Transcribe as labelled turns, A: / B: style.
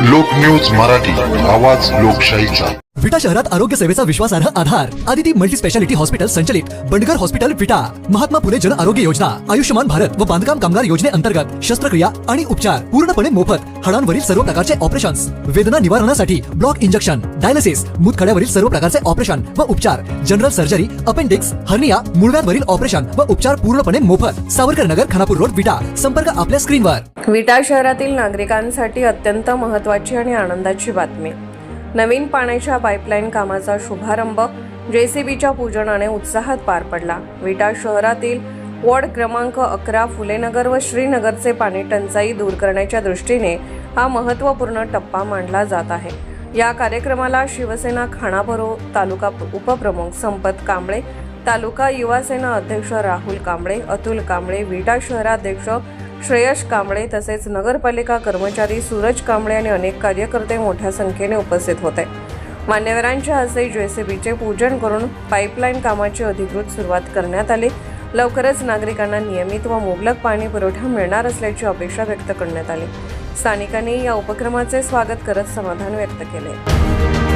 A: लोक न्यूज मराठी, आवाज लोकशाहीचा।
B: विटा शहरात आरोग्य सेवेचा विश्वासार्ह आधार आदिती मल्टी स्पेशालिटी हॉस्पिटल संचलित बंडगर हॉस्पिटल विटा, महात्मा फुले जन आरोग्य योजना, आयुष्यमान भारत व बांधकाम कामगार योजनेअंतर्गत शस्त्रक्रिया आणि उपचार पूर्णपणे मोफत, हाडांवरील सर्व प्रकारचे ऑपरेशन्स, वेदना निवारणासाठी ब्लॉक इंजेक्शन, डायलिसिस, मूतखड्यावरील सर्व प्रकारचे ऑपरेशन व उपचार, जनरल सर्जरी, अपेंडिक्स, हर्निया, मूळव्याधवरील ऑपरेशन व उपचार पूर्णपणे मोफत। सावरकर नगर, खानापूर रोड, विटा। संपर्क आपल्या स्क्रीनवर।
C: विटा शहरातील नागरिकांसाठी अत्यंत महत्त्वाची आणि आनंदाची बातमी। नवीन पाण्याच्या पाईपलाईन कामाचा शुभारंभ जेसीबीच्या पूजनाने उत्साहात पार पडला। विटा शहरातील वॉर्ड क्रमांक 11 फुलेनगर व श्रीनगरचे पाणी टंचाई दूर करण्याच्या दृष्टीने हा महत्त्वपूर्ण टप्पा मानला जात आहे। या कार्यक्रमाला शिवसेना खानापूर तालुका उपप्रमुख संपत कांबळे, तालुका युवा सेना अध्यक्ष राहुल कांबळे, अतुल कांबळे, विटा शहराध्यक्ष श्रेयश कांबळे तसेच नगरपालिका कर्मचारी सूरज कांबळे आणि अनेक कार्यकर्ते मोठ्या संख्येने उपस्थित होते। मान्यवरांच्या हस्ते जेसीबीचे पूजन करून पाईपलाईन कामाची अधिकृत सुरुवात करण्यात आली। लवकरच नागरिकांना नियमित व मुबलक पाणी पुरवठा मिळणार असल्याची अपेक्षा व्यक्त करण्यात आली। स्थानिकांनी या उपक्रमाचे स्वागत करत समाधान व्यक्त केले।